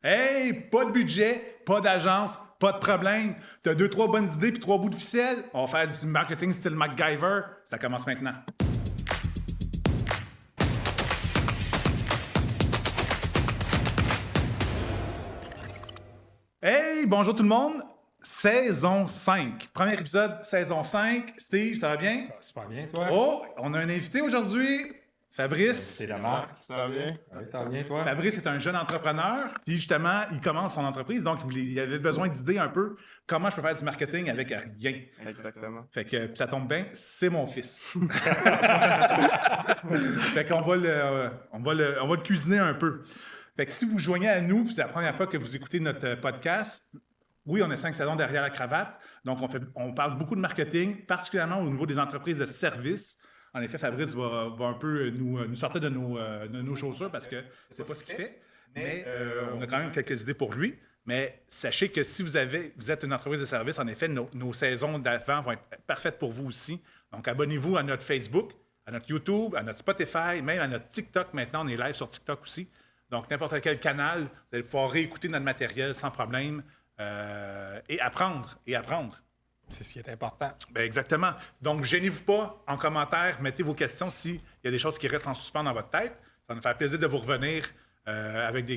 Hey, pas de budget, pas d'agence, pas de problème. T'as 2, 3 bonnes idées puis 3 bouts de ficelle? On va faire du marketing style MacGyver. Ça commence maintenant. Hey, bonjour tout le monde. Saison 5. Premier épisode, saison 5. Steve, ça va bien? Super bien, toi? Oh, on a un invité aujourd'hui. Fabrice. C'est la marque. Ça va bien? Oui, ça va bien, toi? Fabrice est un jeune entrepreneur, puis justement, il commence son entreprise, donc il avait besoin d'idées un peu comment je peux faire du marketing avec rien. Exactement. Fait que ça tombe bien, c'est mon fils. Fait qu'on on va le cuisiner un peu. Fait que si vous joignez à nous, puis c'est la première fois que vous écoutez notre podcast, oui, on a 5 saisons derrière la cravate, donc on parle beaucoup de marketing, particulièrement au niveau des entreprises de services. En effet, Fabrice va un peu nous sortir de nos chaussures parce que c'est pas ce qu'il fait, mais on a quand même quelques idées pour lui. Mais sachez que si vous êtes une entreprise de service, en effet, nos saisons d'avant vont être parfaites pour vous aussi. Donc, abonnez-vous à notre Facebook, à notre YouTube, à notre Spotify, même à notre TikTok. Maintenant, on est live sur TikTok aussi. Donc, n'importe quel canal, vous allez pouvoir réécouter notre matériel sans problème et apprendre. C'est ce qui est important. Bien, exactement. Donc, gênez-vous pas en commentaire, mettez vos questions s'il y a des choses qui restent en suspens dans votre tête. Ça va nous faire plaisir de vous revenir avec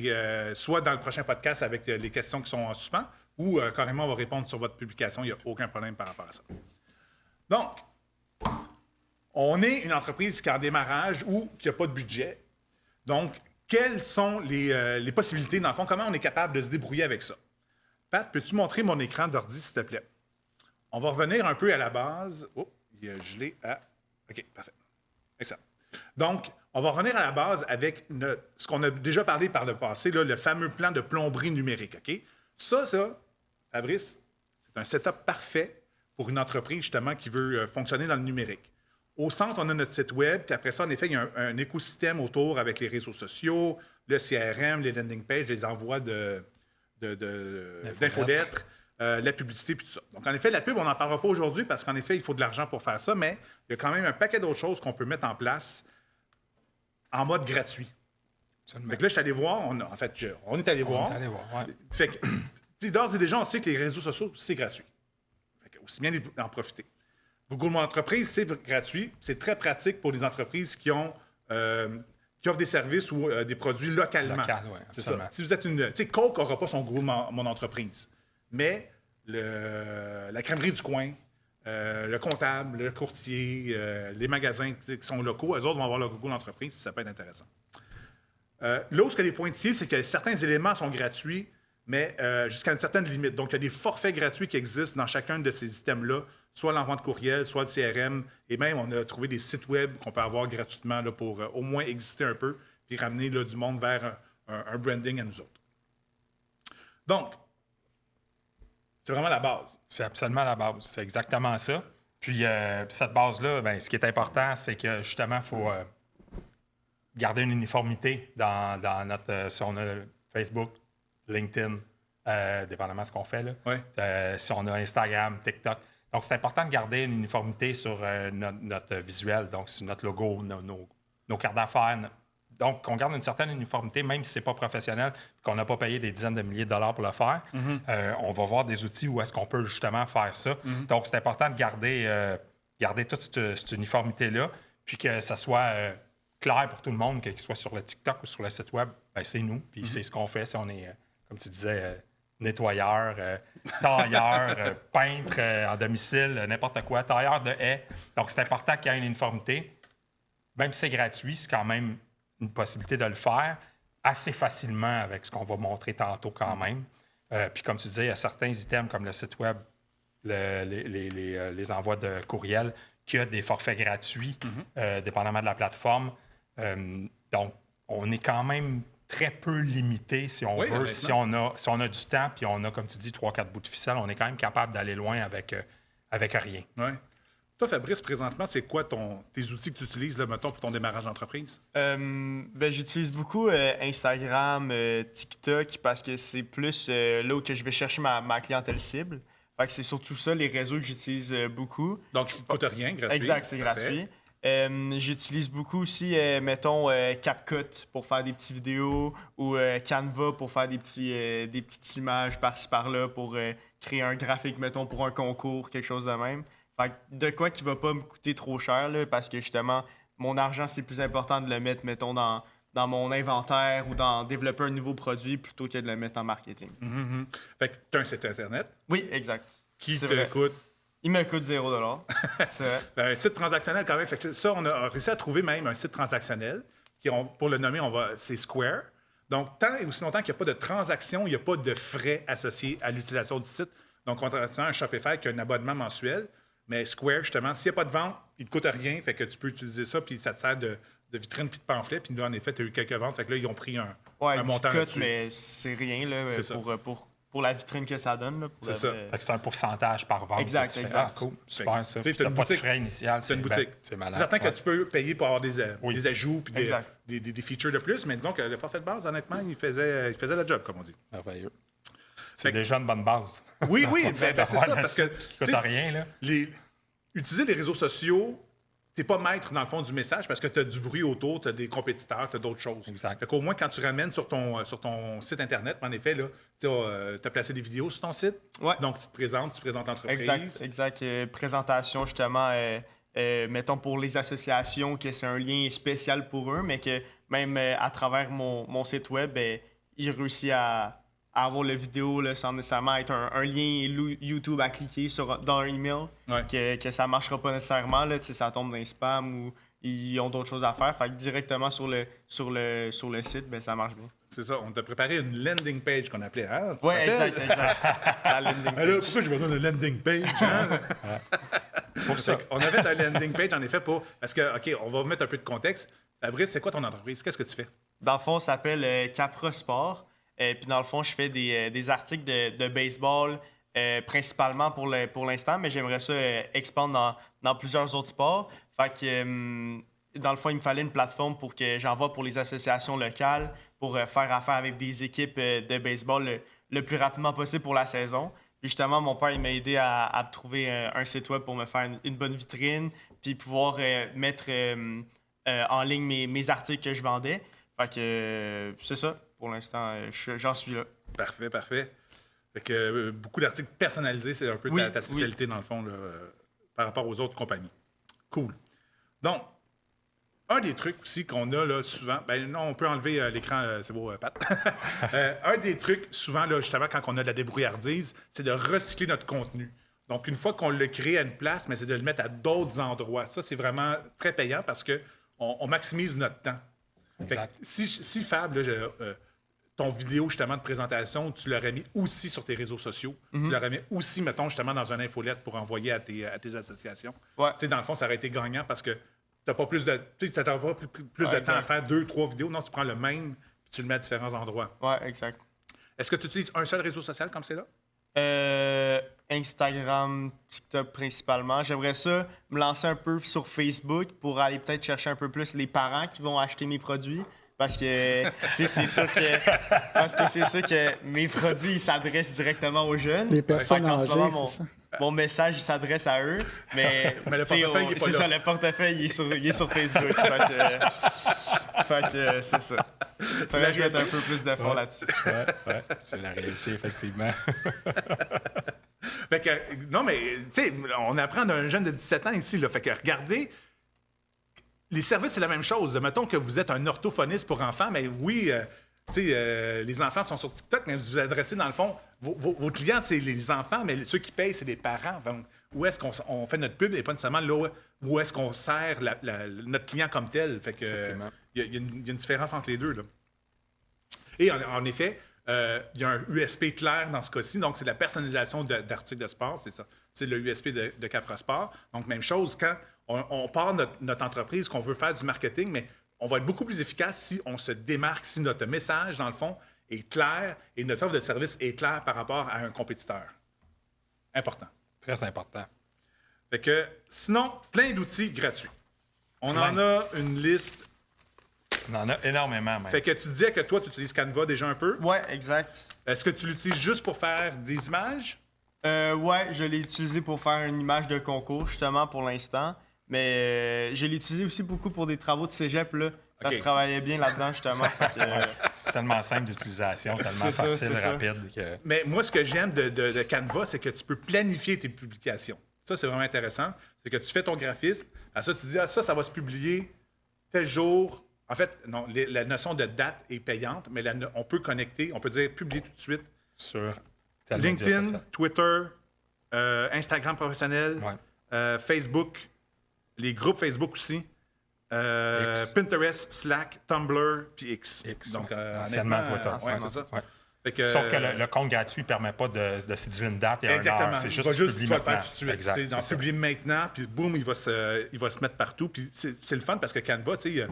soit dans le prochain podcast avec les questions qui sont en suspens ou carrément on va répondre sur votre publication. Il n'y a aucun problème par rapport à ça. Donc, on est une entreprise qui est en démarrage ou qui n'a pas de budget. Donc, quelles sont les possibilités, dans le fond? Comment on est capable de se débrouiller avec ça? Pat, peux-tu montrer mon écran d'ordi, s'il te plaît? On va revenir un peu à la base. Oh, il a gelé à... OK, parfait. Excellent. Donc, on va revenir à la base avec ce qu'on a déjà parlé par le passé, là, le fameux plan de plomberie numérique. OK? Ça, Fabrice, c'est un setup parfait pour une entreprise, justement, qui veut fonctionner dans le numérique. Au centre, on a notre site web, puis après ça, en effet, il y a un écosystème autour avec les réseaux sociaux, le CRM, les landing pages, les envois d'infolettres. La publicité puis tout ça. Donc, en effet, la pub, on n'en parlera pas aujourd'hui parce qu'en effet, il faut de l'argent pour faire ça, mais il y a quand même un paquet d'autres choses qu'on peut mettre en place en mode gratuit. Fait que là, je suis allé voir, on est allé voir. On est allé voir, ouais. Fait que, d'ores et déjà, on sait que les réseaux sociaux, c'est gratuit. Fait que aussi bien d'en profiter. Google Mon Entreprise, c'est gratuit. C'est très pratique pour les entreprises qui offrent des services ou des produits localement. Local, ouais, c'est ça. Si vous êtes une... Tu sais, Coke n'aura pas son Google Mon Entreprise. Mais la crèmerie du coin, le comptable, le courtier, les magasins qui sont locaux, eux autres vont avoir leur Google Entreprise, puis ça peut être intéressant. Là où ce que les pointillés, c'est que certains éléments sont gratuits, mais jusqu'à une certaine limite. Donc, il y a des forfaits gratuits qui existent dans chacun de ces systèmes-là, soit l'envoi de courriel, soit le CRM, et même on a trouvé des sites web qu'on peut avoir gratuitement là, pour au moins exister un peu, puis ramener là, du monde vers un branding à nous autres. Donc, c'est vraiment la base. C'est absolument la base. C'est exactement ça. Puis, cette base-là, ben, ce qui est important, c'est que justement, il faut garder une uniformité dans notre. Si on a Facebook, LinkedIn, dépendamment de ce qu'on fait, là. Ouais. Si on a Instagram, TikTok. Donc, c'est important de garder une uniformité sur notre visuel, donc sur notre logo, nos cartes d'affaires. Donc, qu'on garde une certaine uniformité, même si ce n'est pas professionnel, qu'on n'a pas payé des dizaines de milliers de dollars pour le faire. On va voir des outils où est-ce qu'on peut justement faire ça. Donc, c'est important de garder toute cette uniformité-là, puis que ça soit clair pour tout le monde, qu'il soit sur le TikTok ou sur le site web, bien, c'est nous, puis c'est ce qu'on fait. Si on est, comme tu disais, nettoyeur, tailleur, peintre en domicile, n'importe quoi, tailleur de haies. Donc, c'est important qu'il y ait une uniformité. Même si c'est gratuit, c'est quand même une possibilité de le faire assez facilement avec ce qu'on va montrer tantôt quand même. Puis comme tu disais, il y a certains items comme le site web, les envois de courriel, qui a des forfaits gratuits, dépendamment de la plateforme. Donc, on est quand même très peu limité si on veut. Si on a du temps, puis on a, comme tu dis, 3-4 bouts de ficelle, on est quand même capable d'aller loin avec rien. Oui. Toi, Fabrice, présentement, c'est quoi tes outils que tu utilises, là, mettons, pour ton démarrage d'entreprise? J'utilise beaucoup Instagram, TikTok, parce que c'est plus là où que je vais chercher ma clientèle cible. Fait que c'est surtout ça, les réseaux que j'utilise beaucoup. Donc, il ne coûte rien, gratuit. Exact, c'est gratuit. J'utilise beaucoup aussi, mettons, CapCut pour faire des petites vidéos ou Canva pour faire des petites images par-ci par-là pour créer un graphique, mettons, pour un concours, quelque chose de même. Fait que de quoi qui va pas me coûter trop cher, là, parce que justement, mon argent, c'est plus important de le mettre, mettons, dans mon inventaire ou dans développer un nouveau produit plutôt que de le mettre en marketing. Fait que tu as un site Internet Oui, exact. qui C'est te vrai. coûte Il me coûte 0$. C'est vrai. un site transactionnel quand même. Fait que ça, on a réussi à trouver même un site transactionnel. Pour le nommer, c'est Square. Donc, tant et aussi longtemps qu'il n'y a pas de transaction, il n'y a pas de frais associés à l'utilisation du site. Donc, contrairement à un Shopify qui a un abonnement mensuel, mais Square, justement, s'il n'y a pas de vente, il ne te coûte rien. Fait que tu peux utiliser ça, puis ça te sert de vitrine puis de pamphlet. Puis nous, en effet, tu as eu quelques ventes. Fait que là, ils ont pris un montant cut, là-dessus. mais c'est rien là, C'est ça. pour la vitrine que ça donne. Là, pour C'est ça. Fait que c'est un pourcentage par vente. Exact, que tu fais. exact. Ah, cool. Super, ça. Tu sais, Puis t'as t'as une pas de boutique. frais initial. C'est une boutique. C'est C'est malade. certain que Ouais. tu peux payer pour avoir des ajouts puis Exact. des features de plus, mais disons que le forfait de base, honnêtement, il faisait le job, comme on dit. Merveilleux. Fait C'est que- déjà une bonne base. Oui, ben, c'est ça, parce que Qui coûte tu sais, rien, là. utiliser les réseaux sociaux, t'es pas maître, dans le fond, du message parce que tu as du bruit autour, tu as des compétiteurs, tu as d'autres choses. Exact. Fait qu'au moins, quand tu ramènes sur ton site Internet, en effet, tu as placé des vidéos sur ton site. Ouais. Donc, tu présentes l'entreprise. Exact. Présentation, justement, mettons pour les associations, que c'est un lien spécial pour eux, mais que même à travers mon site web, ils réussissent à avoir la vidéo là, sans nécessairement être un lien YouTube à cliquer dans un email, Ouais. que ça ne marchera pas nécessairement. Là, ça tombe dans les spams ou ils ont d'autres choses à faire. Fait que directement sur le site, ça marche bien. C'est ça. On t'a préparé une landing page qu'on appelait. Hein? Tu Oui, te rappelles? exact. La landing Alors, page. pourquoi j'ai besoin de landing page? Hein? Pour ça. On avait ta landing page, en effet, parce que, OK, on va mettre un peu de contexte. Fabrice, c'est quoi ton entreprise? Qu'est-ce que tu fais? Dans le fond, ça s'appelle Capra Sport. Puis dans le fond, je fais des articles de baseball, principalement pour l'instant, mais j'aimerais ça expandre dans plusieurs autres sports. Fait que, dans le fond, il me fallait une plateforme pour que j'envoie pour les associations locales, pour faire affaire avec des équipes de baseball le plus rapidement possible pour la saison. Puis justement, mon père, il m'a aidé à trouver un site web pour me faire une bonne vitrine, puis pouvoir mettre en ligne mes articles que je vendais. Fait que c'est ça. Pour l'instant, j'en suis là. Parfait. Fait que beaucoup d'articles personnalisés, c'est un peu Oui, ta spécialité, dans le fond, là, par rapport aux autres compagnies. Cool. Donc, un des trucs aussi qu'on a là, souvent, ben non, on peut enlever l'écran, c'est beau, Pat. Un des trucs, souvent, là, justement, quand on a de la débrouillardise, c'est de recycler notre contenu. Donc, une fois qu'on le crée à une place, mais c'est de le mettre à d'autres endroits. Ça, c'est vraiment très payant parce qu'on maximise notre temps. Fait que Exact. si Fab, là, ton vidéo justement de présentation, tu l'aurais mis aussi sur tes réseaux sociaux. Tu l'aurais mis aussi, mettons, justement, dans une infolette pour envoyer à tes associations. Ouais. Tu sais, dans le fond, ça aurait été gagnant parce que tu n'as pas plus de, t'as pas plus de temps à exact. faire 2-3 vidéos. Non, tu prends le même et tu le mets à différents endroits. Ouais, exact. Est-ce que tu utilises un seul réseau social comme c'est là? Instagram, TikTok principalement. J'aimerais ça me lancer un peu sur Facebook pour aller peut-être chercher un peu plus les parents qui vont acheter mes produits. Parce que, tu sais, c'est sûr que mes produits, ils s'adressent directement aux jeunes. Les personnes Fait qu'en ce âgées, moment, c'est ça. mon message, il s'adresse à eux. Mais, Mais le tu sais, portefeuille, il est pas c'est là. ça, le portefeuille, il est sur Facebook. Fait que c'est ça. Faudrait que je mette un peu plus d'efforts là-dessus. Ouais, c'est la réalité, effectivement. Fait que, non, mais, tu sais, on apprend d'un jeune de 17 ans ici, là. Fait que, regardez, les services, c'est la même chose. Mettons que vous êtes un orthophoniste pour enfants, mais oui, tu sais, les enfants sont sur TikTok, mais vous vous adressez, dans le fond, vos clients, c'est les enfants, mais ceux qui payent, c'est les parents. Donc, où est-ce qu'on fait notre pub et pas nécessairement là où est-ce qu'on sert notre client comme tel. Fait que, Effectivement. il y a une différence entre les deux, là. Et en effet, il y a un USP clair dans ce cas-ci. Donc, c'est la personnalisation d'articles de sport. C'est ça. C'est le USP de Capra Sport. Donc, même chose, quand on part notre entreprise, qu'on veut faire du marketing, mais on va être beaucoup plus efficace si on se démarque, si notre message, dans le fond, est clair et notre offre de service est claire par rapport à un compétiteur. Important. Très important. Fait que, sinon, plein d'outils gratuits. On Plein. en a une liste. On en a énormément, même. Fait que tu disais que toi, tu utilises Canva déjà un peu. Ouais, exact. Est-ce que tu l'utilises juste pour faire des images? Ouais, je l'ai utilisé pour faire une image de concours, justement, pour l'instant. Mais je l'ai utilisé aussi beaucoup pour des travaux de cégep. Là. Ça OK. se travaillait bien là-dedans, justement. Fait que, C'est tellement simple d'utilisation, tellement C'est ça, facile, c'est ça. rapide. Que... Mais moi, ce que j'aime de Canva, c'est que tu peux planifier tes publications. Ça, c'est vraiment intéressant. C'est que tu fais ton graphisme, à ça, tu dis, ça va se publier tel jour. En fait, non, la notion de date est payante, mais on peut connecter, on peut dire publier tout de suite. Sur tel média LinkedIn, social. Twitter, Instagram professionnel, Ouais. Facebook, les groupes Facebook aussi, X. Pinterest, Slack, Tumblr, puis X. Donc, honnêtement, anciennement Twitter. ouais, c'est ça. Ouais. Fait que, Sauf que le compte gratuit ne permet pas de séduire une date et un exactement. heure. C'est Il juste va que tu juste publies tu vas le faire maintenant. tout de suite. Exact, Tu sais, c'est d'en ça. publier maintenant, puis boum, il va se mettre partout. Puis c'est le fun parce que Canva, tu sais,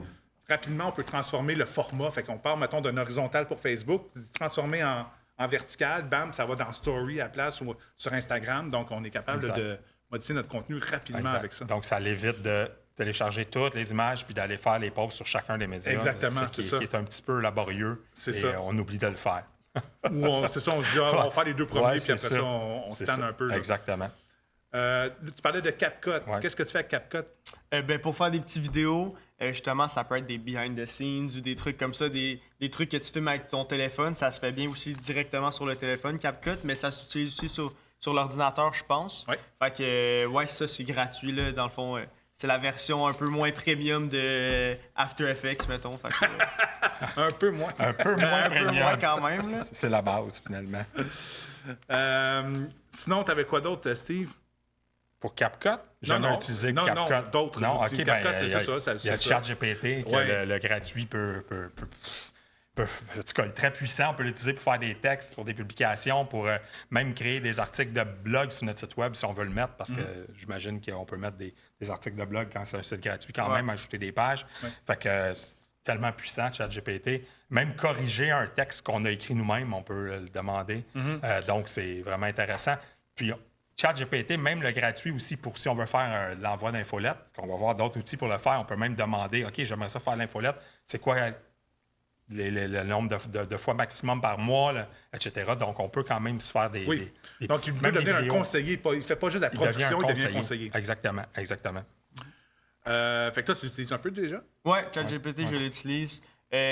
rapidement, on peut transformer le format. Fait qu'on part, mettons, d'un horizontal pour Facebook, transformer en vertical, bam, ça va dans Story à la place ou sur Instagram. Donc, on est capable Exact. de modifier notre contenu rapidement Exact. avec ça. Donc, ça l'évite de télécharger toutes les images puis d'aller faire les posts sur chacun des médias. Exactement, c'est ça. Qui est un petit peu laborieux. C'est et ça. on oublie de le faire. C'est ça, on se dit, on va faire les deux premiers, Ouais, puis c'est après ça. ça, on C'est stanne ça. un peu. Là. Exactement. Tu parlais de CapCut. Ouais. Qu'est-ce que tu fais avec CapCut? pour faire des petites vidéos, justement, ça peut être des behind the scenes ou des trucs comme ça, des trucs que tu filmes avec ton téléphone. Ça se fait bien aussi directement sur le téléphone, CapCut, mais ça s'utilise aussi sur l'ordinateur, je pense. Ouais. Fait que, ouais, ça, c'est gratuit, là. Dans le fond, c'est la version un peu moins premium de After Effects, mettons. Fait que, Un peu moins. Un peu moins un peu premium. moins quand même, là. C'est la base, finalement. Sinon, tu avais quoi d'autre, Steve? Pour CapCut, j'ai jamais utilisé CapCut. d'autres Non, outils. OK, CapCut, il y c'est a, ça. il y a le ChatGPT, que Ouais. le gratuit peut en tout cas, très puissant. On peut l'utiliser pour faire des textes, pour des publications, pour même créer des articles de blog sur notre site web si on veut le mettre, parce que j'imagine qu'on peut mettre des articles de blog quand c'est un site gratuit, quand même, ajouter des pages. Ouais. Fait que c'est tellement puissant, ChatGPT. Même corriger un texte qu'on a écrit nous-mêmes, on peut le demander. Donc, c'est vraiment intéressant. Puis, ChatGPT, même le gratuit aussi, pour si on veut faire l'envoi d'infolettes, qu'on va avoir d'autres outils pour le faire, on peut même demander, OK, j'aimerais ça faire l'infolette, c'est quoi le nombre de fois maximum par mois, là, etc. Donc, on peut quand même se faire des Donc, petits- il peut même des devenir un vidéos. conseiller. Il ne fait pas juste la production, il devient un conseiller. Exactement, exactement. Fait que toi, tu l'utilises un peu déjà? Ouais, ChatGPT, je l'utilise.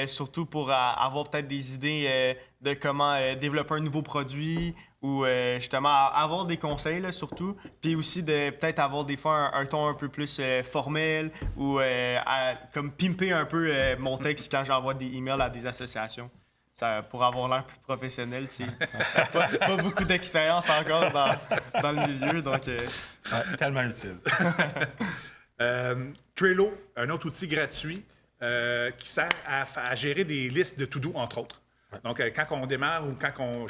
Surtout pour avoir peut-être des idées de comment développer un nouveau produit ou justement avoir des conseils, là, surtout. Puis aussi de peut-être avoir des fois un ton un peu plus formel ou comme pimper un peu mon texte quand j'envoie des emails à des associations. Ça, pour avoir l'air plus professionnel, tu sais. pas beaucoup d'expérience encore dans le milieu, donc... Ouais, tellement utile. Trello, un autre outil gratuit qui sert à gérer des listes de to-do, entre autres. Donc, quand on démarre ou quand on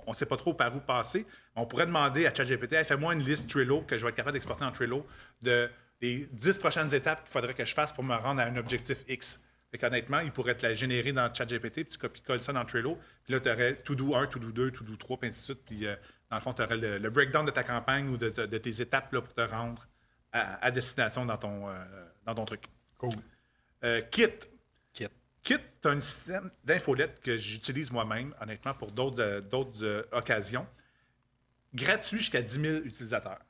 ne sait pas trop par où passer, on pourrait demander à ChatGPT, hey, fais-moi une liste Trello que je vais être capable d'exporter en Trello de les 10 prochaines étapes qu'il faudrait que je fasse pour me rendre à un objectif X. Fait qu'honnêtement, il pourrait te la générer dans ChatGPT, puis tu copies-colles ça dans Trello. Puis là, tu aurais To-Do 1, To-Do 2, To-Do 3, puis ainsi de suite. Puis dans le fond, tu aurais le breakdown de ta campagne ou de tes étapes là, pour te rendre à destination dans ton truc. Cool. Kit. Kit. Kit, c'est un système d'infolette que j'utilise moi-même, honnêtement, pour d'autres occasions. Gratuit jusqu'à 10 000 utilisateurs.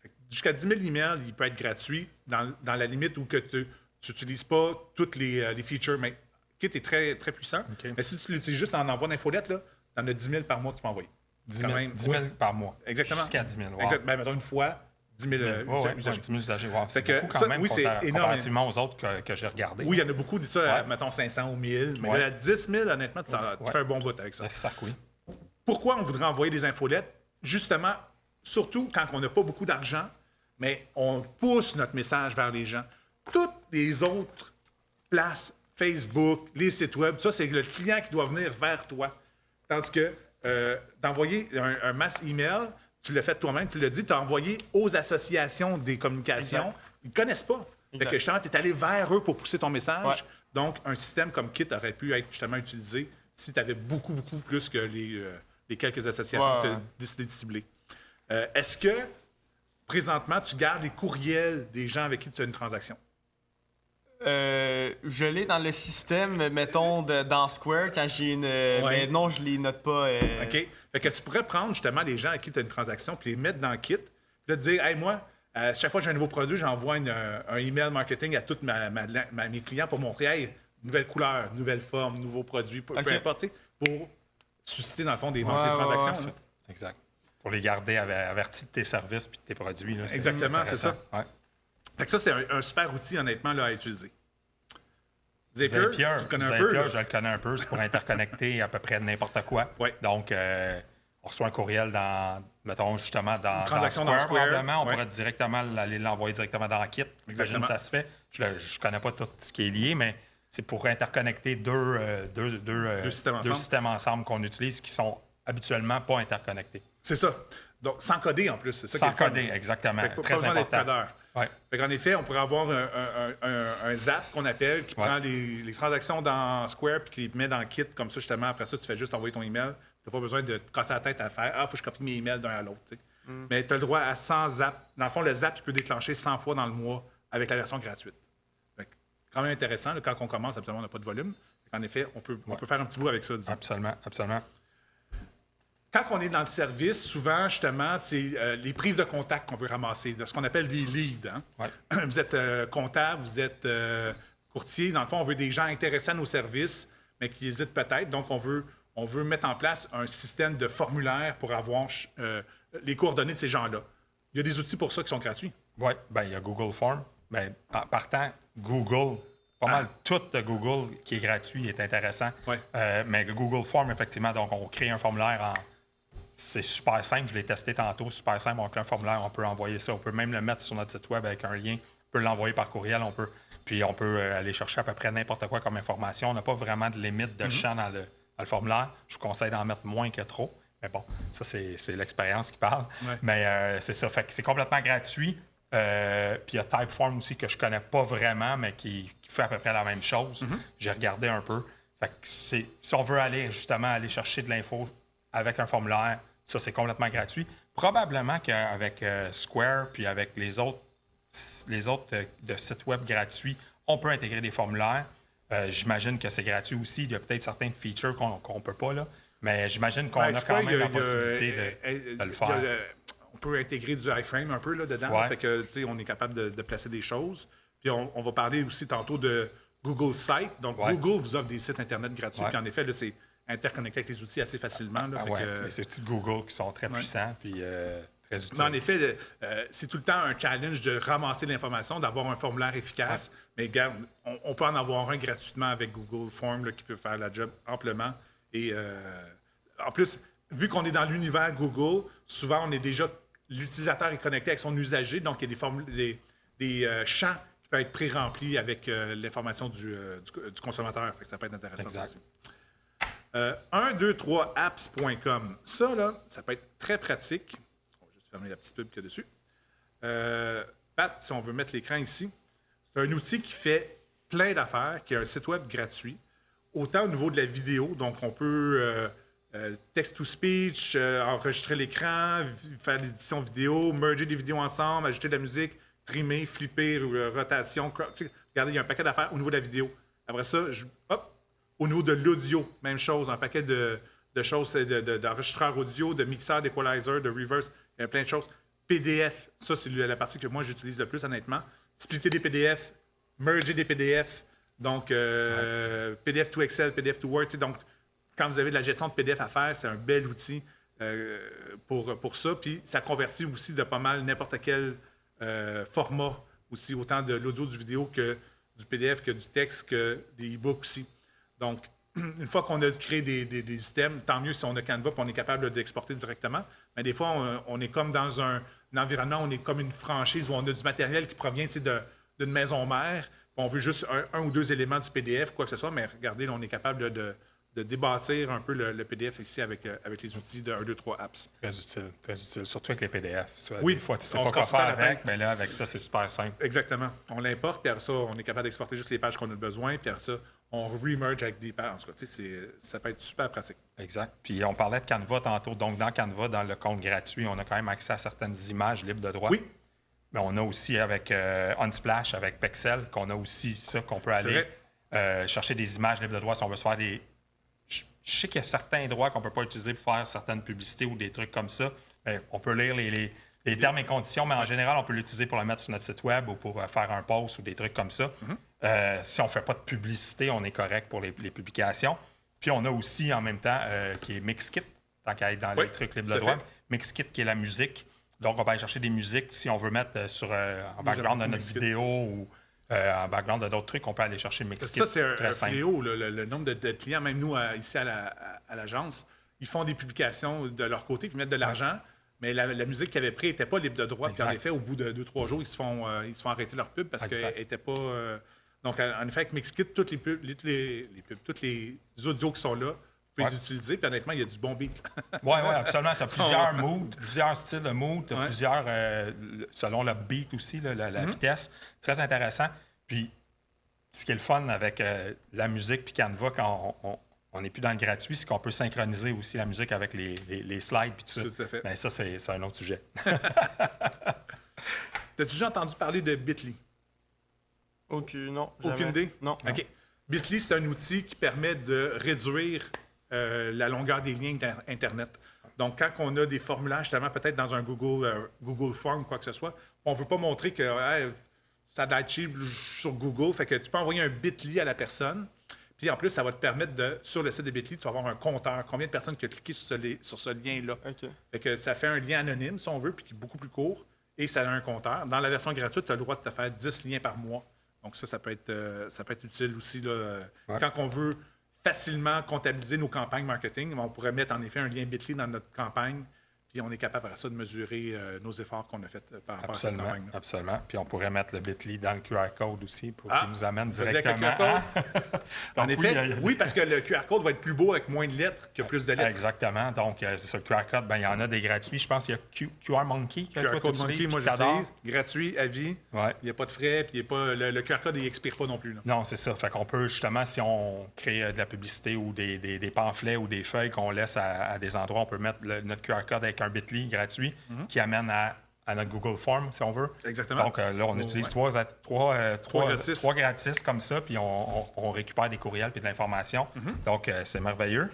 Fait que jusqu'à 10 000 emails, il peut être gratuit dans la limite où que tu n'utilises pas toutes les features. Mais Kit est très, très puissant. OK. Mais si tu l'utilises juste en envoi d'infolette, tu en as 10 000 par mois que tu peux envoyer. 10 Quand 000, même, 10 000 ouais. par mois. Exactement. Jusqu'à 10 000. Wow. Exact. Ben, mettons une fois, 10 000 usagers. 10 000 usagers. Wow, c'est Fait que beaucoup quand ça, même oui, c'est énorme. comparativement aux autres que j'ai regardés. Oui, il y en a beaucoup, ça, Ouais. mettons 500 ou 1000. Mais Ouais. là, à 10 000, honnêtement, tu fais un bon bout avec ça. C'est ça, oui. Pourquoi on voudrait envoyer des infolettes? Justement, surtout quand on n'a pas beaucoup d'argent, mais on pousse notre message vers les gens. Toutes les autres places, Facebook, les sites web, ça, c'est le client qui doit venir vers toi. Tandis que d'envoyer un mass email, tu l'as fait toi-même, tu l'as dit, tu as envoyé aux associations des communications. Exact. Ils ne connaissent pas. Fait que justement, tu es allé vers eux pour pousser ton message. Ouais. Donc, un système comme Kit aurait pu être justement utilisé si tu avais beaucoup, beaucoup plus que les quelques associations que tu as décidé de cibler. Est-ce que, présentement, tu gardes les courriels des gens avec qui tu as une transaction? Je l'ai dans le système, mettons, dans Square, quand j'ai une... Mais non, je les note pas. OK? Fait que tu pourrais prendre justement les gens avec qui tu as une transaction puis les mettre dans Kit, puis là, te dire, hey, moi, Chaque fois que j'ai un nouveau produit, j'envoie un email marketing à tous mes clients pour montrer, hey, nouvelle couleur, nouvelle forme, nouveau produit, peu importe, pour susciter, dans le fond, des ventes et des transactions. Exact. Pour les garder avertis de tes services et de tes produits. Là, exactement, c'est ça. Ouais. Fait que ça, c'est un super outil, honnêtement, là, à utiliser. Zapier, tu le connais un peu? je le connais un peu. C'est pour interconnecter à peu près n'importe quoi. Ouais. Donc, on reçoit un courriel mettons, justement, dans transaction Square, dans Square. probablement. On pourrait directement aller l'envoyer directement dans Kit. J'imagine que ça se fait. Je ne connais pas tout ce qui est lié, mais c'est pour interconnecter deux systèmes ensemble qu'on utilise qui sont habituellement pas interconnectés. C'est ça. Donc, sans coder en plus. C'est ça sans coder, exactement. Très pas besoin d'être codeur. Ouais. En effet, on pourrait avoir un zap qu'on appelle qui prend les transactions dans Square puis qui les met dans Kit. Comme ça, justement, après ça, tu fais juste envoyer ton email. Tu n'as pas besoin de te casser la tête à faire « Ah, il faut que je copie mes emails d'un à l'autre. » Mais tu as le droit à 100 zaps. Dans le fond, le zap, il peut déclencher 100 fois dans le mois avec la version gratuite. Quand même intéressant. Là, quand on commence, absolument, on n'a pas de volume. En effet, on peut faire un petit bout avec ça, disons. Absolument, absolument. Quand on est dans le service, souvent, justement, c'est les prises de contact qu'on veut ramasser, de ce qu'on appelle des leads. Hein? Ouais. Vous êtes comptable, vous êtes courtier. Dans le fond, on veut des gens intéressés à nos services, mais qui hésitent peut-être. Donc, on veut mettre en place un système de formulaire pour avoir les coordonnées de ces gens-là. Il y a des outils pour ça qui sont gratuits. Oui, bien, il y a Google Form. Bien, en partant, Google, pas mal tout de Google qui est gratuit est intéressant. Ouais. Mais Google Form, effectivement, donc on crée un formulaire c'est super simple, je l'ai testé tantôt, super simple. On crée un formulaire, on peut envoyer ça. On peut même le mettre sur notre site web avec un lien. On peut l'envoyer par courriel. Puis on peut aller chercher à peu près n'importe quoi comme information. On n'a pas vraiment de limite de champ dans le formulaire. Je vous conseille d'en mettre moins que trop. Mais bon, ça, c'est l'expérience qui parle. Ouais. Mais c'est ça. Fait que c'est complètement gratuit. Puis il y a Typeform aussi que je connais pas vraiment, mais qui fait à peu près la même chose. J'ai regardé un peu. Fait que si on veut aller chercher de l'info avec un formulaire, ça, c'est complètement gratuit. Probablement qu'avec Square puis avec les autres de sites web gratuits, on peut intégrer des formulaires. J'imagine que c'est gratuit aussi. Il y a peut-être certaines features qu'on ne peut pas, là. Mais j'imagine qu'on a quand même la possibilité de le faire. On peut intégrer du iframe un peu là, dedans. Ouais. Fait que, on est capable de placer des choses. Puis on va parler aussi tantôt de Google Sites. Donc, Google vous offre des sites Internet gratuits. Puis en effet, là, c'est interconnecté avec les outils assez facilement. Là, les outils de Google qui sont très puissants puis très utiles. Mais en effet, c'est tout le temps un challenge de ramasser l'information, d'avoir un formulaire efficace. Mais regarde, on peut en avoir un gratuitement avec Google Form là, qui peut faire la job amplement. Et en plus, vu qu'on est dans l'univers Google, souvent, l'utilisateur est connecté avec son usager. Donc, il y a des champs qui peuvent être pré-remplis avec l'information du consommateur. Fait que ça peut être intéressant ça aussi. 123apps.com. Ça, là, ça peut être très pratique. On va juste fermer la petite pub qu'il y a dessus. Pat, si on veut mettre l'écran ici, c'est un outil qui fait plein d'affaires, qui a un site web gratuit, autant au niveau de la vidéo, donc on peut text-to-speech, enregistrer l'écran, faire l'édition vidéo, merger des vidéos ensemble, ajouter de la musique, trimmer, flipper, rotation. Regardez, il y a un paquet d'affaires au niveau de la vidéo. Après ça, au niveau de l'audio, même chose, un paquet de choses, d'enregistreurs audio, de mixeurs, d'équalizer, de reverse, il y a plein de choses. PDF, ça, c'est la partie que moi, j'utilise le plus, honnêtement. Splitter des PDF, merger des PDF, donc PDF to Excel, PDF to Word. Donc, quand vous avez de la gestion de PDF à faire, c'est un bel outil pour ça. Puis, ça convertit aussi de pas mal n'importe quel format aussi, autant de l'audio, du vidéo que du PDF, que du texte, que des e-books aussi. Donc, une fois qu'on a créé des systèmes, tant mieux si on a Canva et on est capable d'exporter directement. Mais des fois, on est comme dans un environnement, on est comme une franchise où on a du matériel qui provient d'une maison mère. On veut juste un ou deux éléments du PDF, quoi que ce soit. Mais regardez, là, on est capable de débâtir un peu le PDF ici avec les outils de 1, 2, 3 apps. Très utile, très utile. Surtout avec les PDF. Oui, des fois, tu sais pas quoi faire avec, mais là, avec ça, c'est super simple. Exactement. On l'importe, puis après ça, on est capable d'exporter juste les pages qu'on a besoin, puis après ça, on remerge avec des pages. En tout cas, ça peut être super pratique. Exact. Puis on parlait de Canva tantôt. Donc, dans Canva, dans le compte gratuit, on a quand même accès à certaines images libres de droit. Oui. Mais on a aussi avec Unsplash, avec Pexel, qu'on a aussi ça, qu'on peut aller chercher des images libres de droit si on veut se faire des... Je sais qu'il y a certains droits qu'on ne peut pas utiliser pour faire certaines publicités ou des trucs comme ça. Mais on peut lire les les termes et conditions, mais en général, on peut l'utiliser pour le mettre sur notre site web ou pour faire un post ou des trucs comme ça. Si on ne fait pas de publicité, on est correct pour les publications. Puis on a aussi, en même temps, qui est Mixkit, tant qu'à être dans les trucs libres de droit. Mixkit, qui est la musique. Donc, on va aller chercher des musiques. Si on veut mettre en background de notre vidéo ou en background de d'autres trucs, on peut aller chercher Mixkit. Ça, c'est un fléau, le nombre de clients. Même nous, ici à l'agence, ils font des publications de leur côté puis mettent de l'argent. Mais la musique qu'ils avaient prise n'était pas libre de droit. Puis en effet, au bout de 2-3 jours, ils se font arrêter leur pub parce qu'elle n'était pas... Donc, en effet, avec Mixkit, toutes les pubs, tous les audios qui sont là, vous pouvez les utiliser. Puis honnêtement, il y a du bon beat. Oui, absolument. Tu as plusieurs moods, plusieurs styles de moods. Tu as plusieurs, selon le beat aussi, la vitesse. Très intéressant. Puis, ce qui est le fun avec la musique puis Canva, quand on n'est plus dans le gratuit, c'est qu'on peut synchroniser aussi la musique avec les slides puis tout ça. Tout à fait. Mais ça, c'est un autre sujet. T'as-tu déjà entendu parler de Bitly? Non. Aucune idée? Non. OK. Bitly, c'est un outil qui permet de réduire la longueur des liens d'Internet. Donc, quand on a des formulaires, justement, peut-être dans un Google Form, quoi que ce soit, on ne veut pas montrer que ça doit être cheap sur Google. Fait que tu peux envoyer un Bitly à la personne. Puis en plus, ça va te permettre sur le site de Bitly, tu vas avoir un compteur. Combien de personnes qui ont cliqué sur ce lien-là? OK. Fait que ça fait un lien anonyme, si on veut, puis qui est beaucoup plus court. Et ça a un compteur. Dans la version gratuite, tu as le droit de te faire 10 liens par mois. Donc ça peut être utile aussi. Là, quand on veut facilement comptabiliser nos campagnes marketing, on pourrait mettre en effet un lien Bitly dans notre campagne. Puis on est capable après ça de mesurer nos efforts qu'on a fait par rapport à cette campagne-là. Absolument. Puis on pourrait mettre le Bitly dans le QR code aussi pour qu'il nous amène directement. Avec le QR code? En effet, oui, parce que le QR code va être plus beau avec moins de lettres que plus de lettres. Exactement. Donc, c'est ça, le QR code, il y en a des gratuits. Je pense qu'il y a QR Monkey. QR code Monkey, moi j'utilise. Gratuit, à vie. Ouais. Il n'y a pas de frais, puis le QR code, il n'expire pas non plus. Là. Non, c'est ça. Fait qu'on peut justement, si on crée de la publicité ou des pamphlets ou des feuilles qu'on laisse à des endroits, on peut mettre notre QR code avec un Bitly gratuit qui amène à notre Google Form, si on veut. Exactement. Donc là, on utilise trois gratis comme ça, puis on récupère des courriels et de l'information. Donc, c'est merveilleux.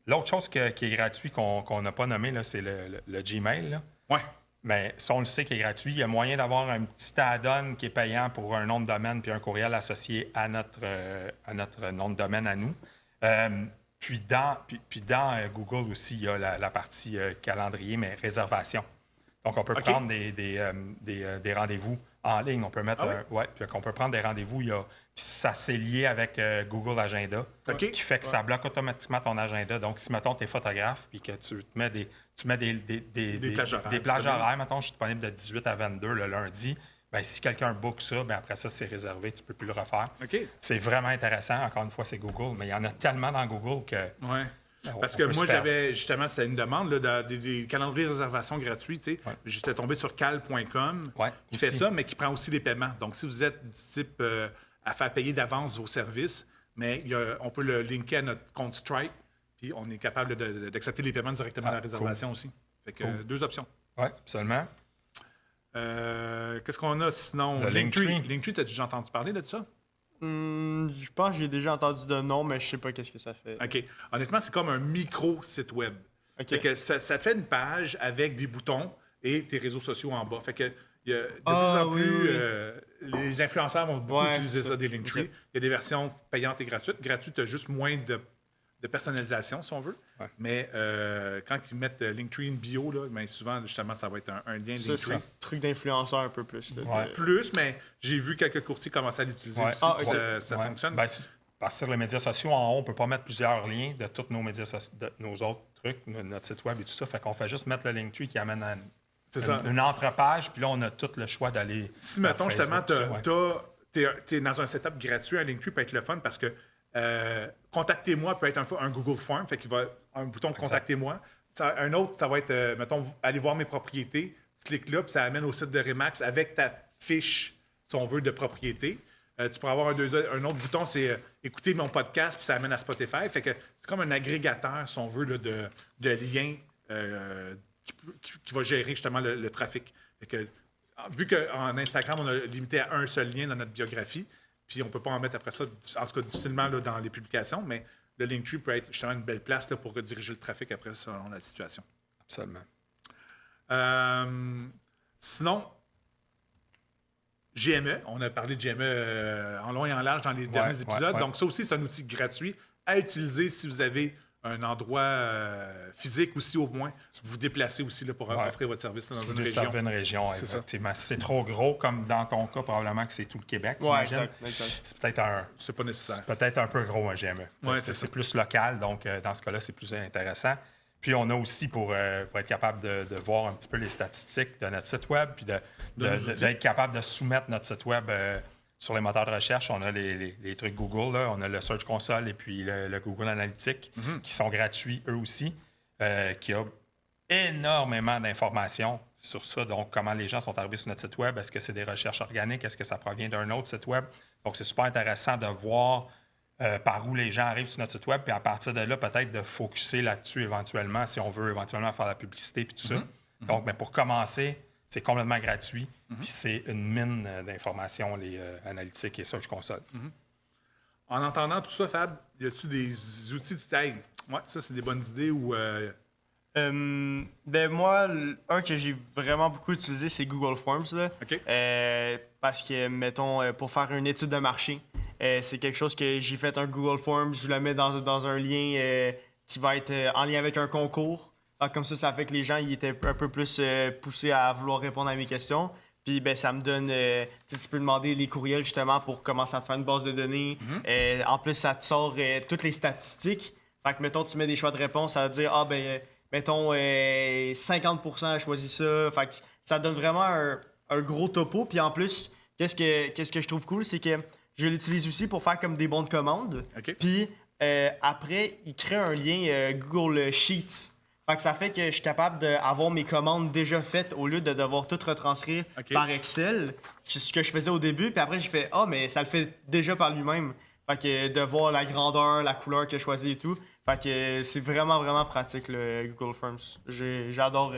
L'autre chose qui est gratuit qu'on n'a pas nommé, là, c'est le Gmail. Oui. Mais si on le sait qu'il est gratuit, il y a moyen d'avoir un petit add-on qui est payant pour un nom de domaine puis un courriel associé à notre nom de domaine à nous. Puis dans Google aussi, il y a la partie calendrier, mais réservation. Donc, on peut prendre des rendez-vous en ligne. On peut mettre puis on peut prendre des rendez-vous. Puis ça, c'est lié avec Google Agenda, qui fait que ça bloque automatiquement ton agenda. Donc, si, mettons, tu es photographe puis que tu mets des plages horaires, mettons, je suis disponible de 18 à 22 le lundi, bien, si quelqu'un book ça, bien, après ça, c'est réservé, tu ne peux plus le refaire. C'est vraiment intéressant. Encore une fois, c'est Google, mais il y en a tellement dans Google que... Oui. Parce que moi, j'avais justement, c'était une demande là, des calendriers de réservation gratuits. Tu sais. J'étais tombé sur cal.com qui fait ça, mais qui prend aussi des paiements. Donc, si vous êtes du type à faire payer d'avance vos services, mais on peut le linker à notre compte Stripe, puis on est capable d'accepter les paiements directement à la réservation aussi. Fait que deux options. Oui, absolument. Qu'est-ce qu'on a sinon? Le Linktree. Linktree, t'as déjà entendu parler de ça? Je pense que j'ai déjà entendu de nom, mais je sais pas qu'est-ce que ça fait. OK. Honnêtement, c'est comme un micro-site web. Fait que ça te fait une page avec des boutons et tes réseaux sociaux en bas. Fait que il y a de plus en plus... les influenceurs vont beaucoup utiliser ça, des Linktree. Il y a des versions payantes et gratuites. Gratuites, tu as juste moins de personnalisation, si on veut. Ouais. Mais quand ils mettent Linktree in bio, là, ben, souvent, justement, ça va être un lien Linktree. C'est un truc d'influenceur un peu plus. Là, Plus, mais j'ai vu quelques courtiers commencer à l'utiliser aussi. Ça fonctionne. Ben, parce que sur les médias sociaux, en haut, on ne peut pas mettre plusieurs liens de tous nos médias sociaux, de nos autres trucs, notre site web et tout ça. Fait qu'on fait juste mettre le Linktree qui amène à une entrepage, puis là, on a tout le choix d'aller... Si, mettons, justement, tu es dans un setup gratuit, un Linktree peut être le fun parce que contactez-moi peut être un Google Form, fait qu'il va un bouton contactez-moi. Un autre, ça va être, mettons, allez voir mes propriétés. Tu cliques là, puis ça amène au site de Remax avec ta fiche, si on veut, de propriété. Tu pourras avoir un autre bouton, c'est écouter mon podcast, puis ça amène à Spotify. Fait que c'est comme un agrégateur, si on veut, là, de liens qui va gérer justement le trafic. Fait que, vu qu'en Instagram, on a limité à un seul lien dans notre biographie, puis on ne peut pas en mettre après ça, en tout cas difficilement là, dans les publications, mais le Linktree peut être justement une belle place là, pour rediriger le trafic après selon la situation. Absolument. Sinon, GME, on a parlé de GME en long et en large dans les derniers épisodes. Donc, ça aussi, c'est un outil gratuit à utiliser si vous avez un endroit physique aussi, au moins. Si vous vous déplacez aussi là, pour offrir votre service là, dans une région. Une région, c'est effectivement. Si c'est trop gros, comme dans ton cas, probablement que c'est tout le Québec. Exact. C'est peut-être c'est pas nécessaire. C'est peut-être un peu gros, un GME. C'est plus local, donc dans ce cas-là, c'est plus intéressant. Puis on a aussi, pour être capable de voir un petit peu les statistiques de notre site web, puis d'être capable de soumettre notre site web sur les moteurs de recherche, on a les trucs Google, là. On a le Search Console et puis le Google Analytics, qui sont gratuits eux aussi, qui a énormément d'informations sur ça. Donc, comment les gens sont arrivés sur notre site web, est-ce que c'est des recherches organiques, est-ce que ça provient d'un autre site web? Donc, c'est super intéressant de voir par où les gens arrivent sur notre site web, puis à partir de là, peut-être de focusser là-dessus éventuellement, si on veut éventuellement faire la publicité puis tout ça. Donc, mais pour commencer, c'est complètement gratuit, puis c'est une mine d'informations, les analytiques et Search Console. En entendant tout ça, Fab, y a-tu des outils de taille? Ouais, ça, c'est des bonnes idées ou... moi, un que j'ai vraiment beaucoup utilisé, c'est Google Forms. Là. OK. Parce que, mettons, pour faire une étude de marché, c'est quelque chose que j'ai fait un Google Forms, je le mets dans un lien qui va être en lien avec un concours. Alors, comme ça fait que les gens ils étaient un peu plus poussés à vouloir répondre à mes questions. Puis ça me donne... tu peux demander les courriels justement pour commencer à te faire une base de données. En plus, ça te sort toutes les statistiques. Fait que, mettons, tu mets des choix de réponse, ça va dire, mettons, 50% a choisi ça. Fait que ça donne vraiment un gros topo. Puis en plus, qu'est-ce que je trouve cool, c'est que je l'utilise aussi pour faire comme des bons de commande. OK. Puis après, il crée un lien Google Sheets. Fait que ça fait que je suis capable d'avoir mes commandes déjà faites au lieu de devoir tout retranscrire par Excel. C'est ce que je faisais au début. Puis après, j'ai fait « mais ça le fait déjà par lui-même. » Fait que de voir la grandeur, la couleur qu'il a choisi et tout. Fait que c'est vraiment, vraiment pratique, le Google Forms. J'adore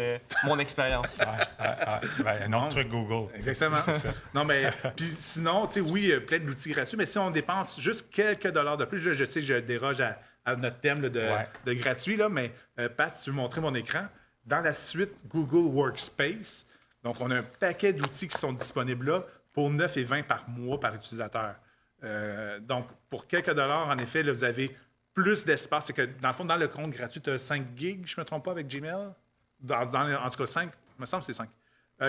mon expérience. Un autre truc Google. Exactement. C'est ça. Non, mais puis sinon, tu sais, oui, plein d'outils gratuits, mais si on dépense juste quelques dollars de plus, je sais que je déroge à notre thème là, de gratuit, là, mais Pat, tu veux montrer mon écran. Dans la suite Google Workspace, donc on a un paquet d'outils qui sont disponibles là pour 9,20 par mois par utilisateur. Donc, pour quelques dollars, en effet, là, vous avez plus d'espace. C'est que, dans le fond, dans le compte gratuit, tu as 5 gigs, je ne me trompe pas, avec Gmail. En tout cas, 5, il me semble que c'est 5.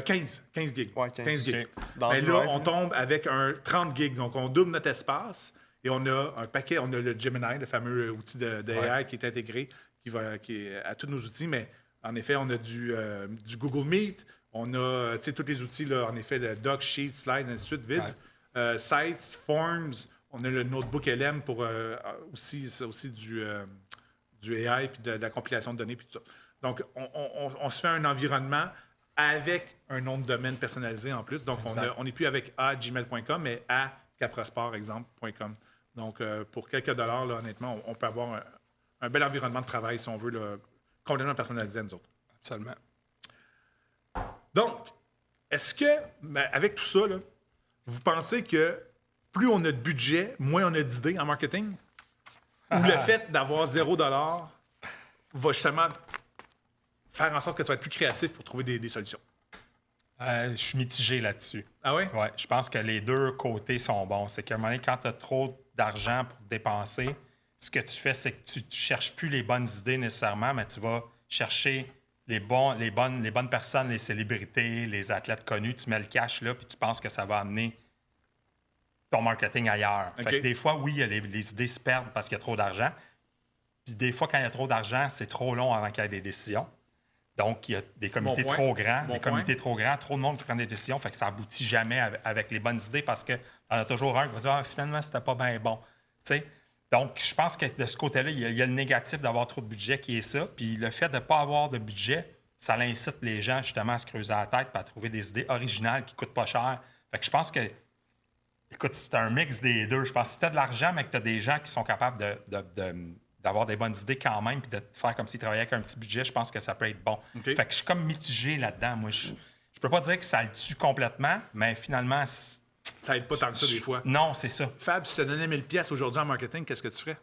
15 gigs. Ouais, 15 gigs. Mais là, on tombe avec un 30 gigs. Donc, on double notre espace et on a un paquet. On a le Gemini, le fameux outil de AI qui est intégré, qui est à tous nos outils. Mais en effet, on a du Google Meet. On a tous les outils, là, en effet, de Doc, Sheet, Slide, ainsi de suite, Vids, Sites, Forms. On a le Notebook LM pour aussi du AI puis de la compilation de données puis tout ça. Donc, on se fait un environnement avec un nom de domaine personnalisé en plus. Donc, on n'est plus avec gmail.com, mais caprosport, exemple.com. Donc, pour quelques dollars, là, honnêtement, on peut avoir un bel environnement de travail, si on veut, là, complètement personnalisé à nous autres. Absolument. Donc, est-ce que, avec tout ça, là, vous pensez que plus on a de budget, moins on a d'idées en marketing? Ou le fait d'avoir 0$ va justement faire en sorte que tu vas être plus créatif pour trouver des solutions? Je suis mitigé là-dessus. Ah oui? Oui, je pense que les deux côtés sont bons. C'est qu'à un moment donné, quand tu as trop d'argent pour dépenser, ce que tu fais, c'est que tu ne cherches plus les bonnes idées nécessairement, mais tu vas chercher les bonnes personnes, les célébrités, les athlètes connus. Tu mets le cash là, puis tu penses que ça va amener ton marketing ailleurs. Okay. Fait que des fois, oui, les idées se perdent parce qu'il y a trop d'argent. Puis des fois, quand il y a trop d'argent, c'est trop long avant qu'il y ait des décisions. Donc, il y a des comités trop grands, trop de monde qui prend des décisions, fait que ça aboutit jamais avec les bonnes idées parce qu'il y en a toujours un qui va dire finalement, c'était pas bien bon. T'sais? Donc, je pense que de ce côté-là, il y a le négatif d'avoir trop de budget qui est ça. Puis le fait de ne pas avoir de budget, ça incite les gens justement à se creuser la tête et à trouver des idées originales qui ne coûtent pas cher. Fait que je pense que, écoute, c'est un mix des deux. Je pense que si tu as de l'argent, mais que tu as des gens qui sont capables d'avoir des bonnes idées quand même, puis de faire comme s'ils travaillaient avec un petit budget, je pense que ça peut être bon. Okay. Fait que je suis comme mitigé là-dedans. Moi, je peux pas dire que ça le tue complètement, mais finalement... Ça aide pas tant que ça, des fois. Non, c'est ça. Fab, si tu te donnais 1000$ aujourd'hui en marketing, qu'est-ce que tu ferais?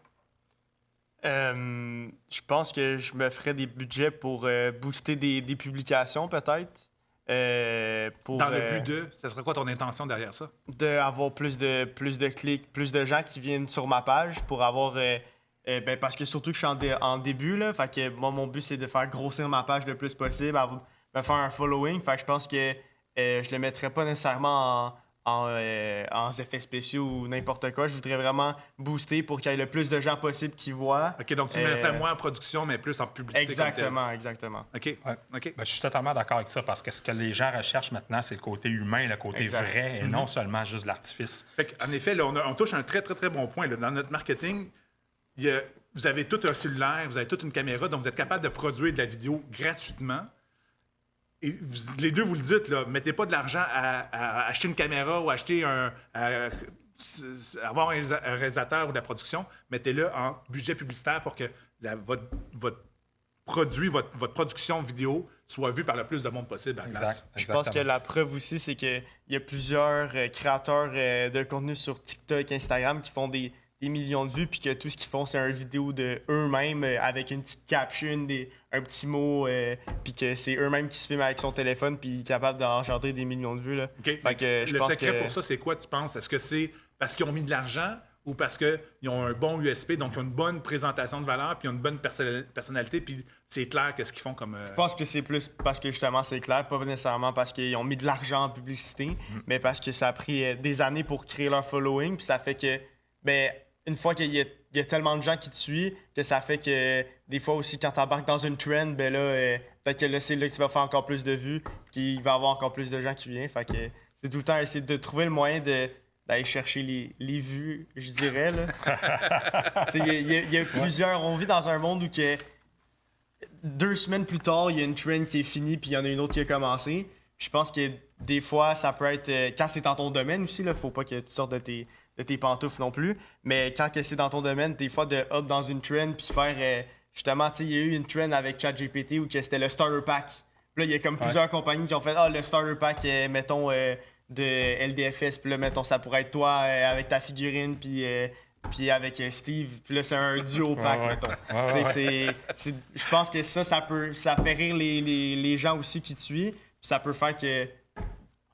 Je pense que je me ferais des budgets pour booster des publications, peut-être. Dans le but de... Ce serait quoi ton intention derrière ça? D'avoir plus de clics, plus de gens qui viennent sur ma page pour avoir... parce que surtout que je suis en début, là, fait que moi, mon but, c'est de faire grossir ma page le plus possible, me faire un following. Fait que je pense que je le mettrais pas nécessairement en effets spéciaux ou n'importe quoi. Je voudrais vraiment booster pour qu'il y ait le plus de gens possible qui voient. OK, donc tu mettrais moins en production, mais plus en publicité. Exactement. OK. Ouais. OK. Ben, je suis totalement d'accord avec ça parce que ce que les gens recherchent maintenant, c'est le côté humain, le côté vrai et non seulement juste l'artifice. En effet, là, on touche un très, très, très bon point. Là. Dans notre marketing, vous avez tout un cellulaire, vous avez toute une caméra, donc vous êtes capable de produire de la vidéo gratuitement. Et les deux, vous le dites, là, mettez pas de l'argent à acheter une caméra ou acheter avoir un réalisateur ou de la production. Mettez-le en budget publicitaire pour que votre produit, votre production vidéo soit vue par le plus de monde possible à la place. Je pense que la preuve aussi, c'est qu'il y a plusieurs créateurs de contenu sur TikTok, Instagram qui font des millions de vues, puis que tout ce qu'ils font, c'est une vidéo de eux-mêmes avec une petite caption, un petit mot, puis que c'est eux-mêmes qui se filment avec son téléphone, puis capable d'engendrer des millions de vues. Là. OK. Fait que le secret pour ça, c'est quoi, tu penses? Est-ce que c'est parce qu'ils ont mis de l'argent ou parce qu'ils ont un bon USP, donc ils ont une bonne présentation de valeur, puis ils ont une bonne personnalité, puis c'est clair qu'est-ce qu'ils font comme... Je pense que c'est plus parce que justement c'est clair, pas nécessairement parce qu'ils ont mis de l'argent en publicité, mais parce que ça a pris des années pour créer leur following, puis ça fait que, une fois qu'il y a tellement de gens qui te suivent, que ça fait que des fois aussi, quand tu embarques dans une trend, fait que là, c'est là que tu vas faire encore plus de vues, puis il va y avoir encore plus de gens qui viennent. Fait que c'est tout le temps essayer de trouver le moyen d'aller chercher les vues, je dirais. Il y a plusieurs... On vit dans un monde où 2 semaines plus tard, il y a une trend qui est finie, puis il y en a une autre qui a commencé. Je pense que des fois, ça peut être... quand c'est dans ton domaine aussi, il faut pas que tu sortes de tes pantoufles non plus. Mais quand c'est dans ton domaine, des fois, de hop dans une trend puis faire... justement, il y a eu une trend avec ChatGPT où c'était le starter pack. Puis là, il y a comme plusieurs compagnies qui ont fait le starter pack, mettons, de LDFS. Puis là, mettons, ça pourrait être toi avec ta figurine puis avec Steve. Puis là, c'est un duo pack, mettons. Je pense que ça fait rire les gens aussi qui te suivent. Puis ça peut faire que,